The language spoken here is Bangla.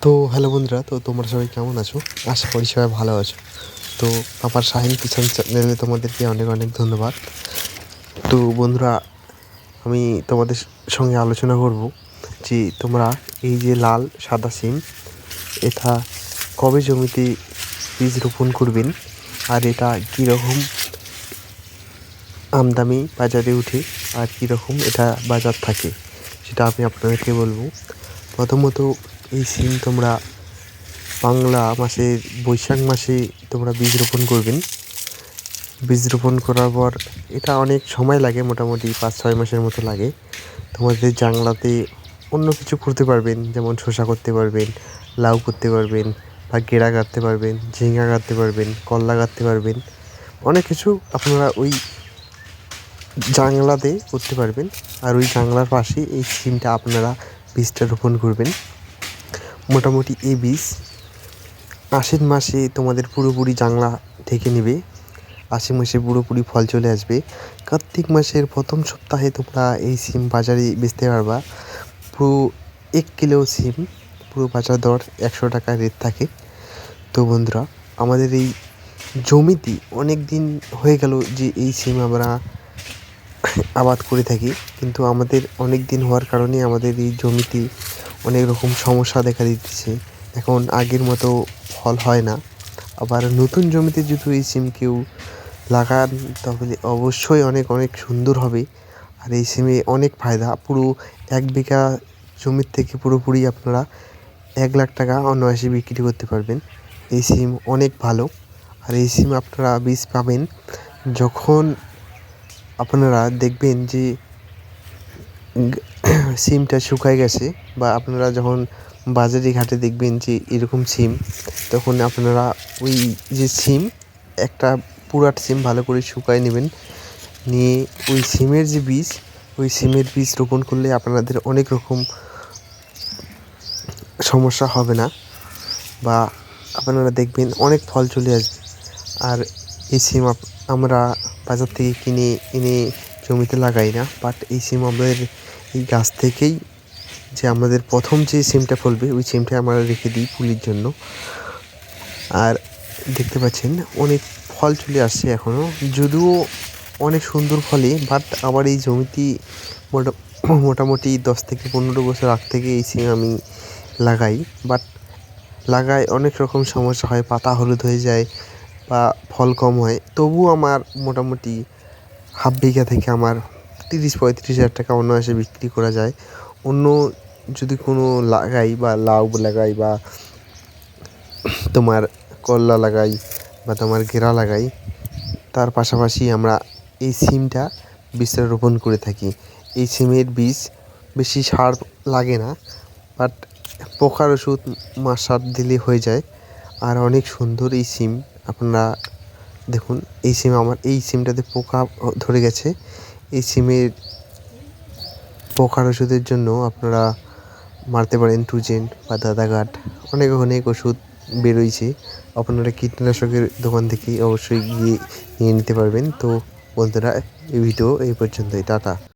তো হ্যালো বন্ধুরা, তো তোমরা সবাই কেমন আছো? আশা করি সবাই ভালো আছো। তো আমার শাহিন কিষান চ্যানেলে তোমাদেরকে অনেক অনেক ধন্যবাদ। তো বন্ধুরা, আমি তোমাদের সঙ্গে আলোচনা করব যে তোমরা এই যে লাল সাদা সিম, এটা কবে জমিতে বীজ রোপণ করবেন আর এটা কীরকম আমদানি বাজারে উঠে আর কীরকম এটা বাজার থাকে সেটা আমি আপনাদেরকে বলবো। প্রথমত এই সিম তোমরা বাংলা মাসের বৈশাখ মাসে তোমরা বীজ রোপণ করবেন। বীজ রোপণ করার পর এটা অনেক সময় লাগে, মোটামুটি 5-6 মাসের মতো লাগে। তোমাদের জাংলাতে অন্য কিছু করতে পারবেন, যেমন শসা করতে পারবেন, লাউ করতে পারবেন, বা গেঁড়া গাড়তে পারবেন, ঝিঙা গাড়তে পারবেন, করলা গাড়তে পারবেন। অনেক কিছু আপনারা ওই জাংলাতে করতে পারবেন। আর ওই জাংলার পাশেই এই সিমটা আপনারা বীজটা রোপণ করবেন। মোটামুটি এই বীজ আশ্বিন মাসে তোমাদের পুরোপুরি জাংলা ঢেকে নেবে। আশ্বিন মাসে পুরোপুরি ফল চলে আসবে। কার্তিক মাসের প্রথম সপ্তাহে তোমরা এই সিম বাজারে বেচতে পারবা। পুরো 1 কিলো সিম পুরো বাজার দর 100 টাকা রেট থাকে। তো বন্ধুরা, আমাদের এই জমিতে অনেক দিন হয়ে গেল যে এই সিম আমরা আবাদ করে থাকি, কিন্তু আমাদের অনেক দিন হওয়ার কারণে আমাদের এই জমিতে অনেক রকম সমস্যা দেখা দিতেছে। এখন আগের মতো ফল হয় না। আবার নতুন জমিতে যদি এই সিম কেউ লাগান তাহলে অবশ্যই অনেক অনেক সুন্দর হবে। আর এই সিমে অনেক ফায়দা। পুরো 1 বিঘা জমির থেকে পুরোপুরি আপনারা 1 লাখ টাকা অনায়াসে বিক্রি করতে পারবেন। এই সিম অনেক ভালো। আর এই সিম আপনারা বীজ পাবেন যখন আপনারা দেখবেন যে সিমটা শুকায় গেছে, বা আপনারা যখন বাজারে ঘাটে দেখবেন যে এরকম সিম, তখন আপনারা ওই যে সিম, একটা পুরাট সিম ভালো করে শুকায় নেবেন। নিয়ে ওই সিমের যে বীজ, ওই সিমের বীজ রোপণ করলে আপনাদের অনেক রকম সমস্যা হবে না, বা আপনারা দেখবেন অনেক ফল চলে আসবে। আর এই সিম আমরা বাজার থেকে কিনে এনে জমিতে লাগাই না, বাট এই সিম আমাদের এই গাছ থেকেই, যে আমাদের প্রথম যে সিমটা ফলবে ওই সিমটা আমরা রেখে দিই ফুলের জন্য। আর দেখতে পাচ্ছেন অনেক ফল চলে আসছে এখনও, যদিও অনেক সুন্দর ফলে, বাট আমার এই জমিতে মোটামুটি 10 থেকে 15 বছর আগ থেকে এই সিম আমি লাগাই। বাট অনেক রকম সমস্যা হয়, পাতা হলুদ হয়ে যায় বা ফল কম হয়। তবুও আমার মোটামুটি হাফ বিঘা থেকে আমার 30-35 হাজার টাকা অনায়াসে বিক্রি করা যায়। অন্য যদি কোনো লাগাই, বা লাউ লাগাই, বা তোমার করলা লাগাই, বা তোমার ঘেরা লাগাই, তার পাশাপাশি আমরা এই সিমটা বীজটা রোপণ করে থাকি। এই সিমের বীজ বেশি সার লাগে না, বাট পোকার ওষুধ 7 মাস দিলে হয়ে যায়। আর অনেক সুন্দর এই সিম। আপনারা দেখুন, এই সিম আমার এই সিমটাতে পোকা ধরে গেছে। এই সিমের পোকার ওষুধের জন্য আপনারা মারতে পারেন টুজেন্ট বা দাদাঘাট, অনেক অনেক ওষুধ বেরোইছে। আপনারা কীটনাশকের দোকান থেকে অবশ্যই গিয়ে নিয়ে নিতে পারবেন। তো বন্ধুরা, এই ভিডিও এই পর্যন্তই। টাটা।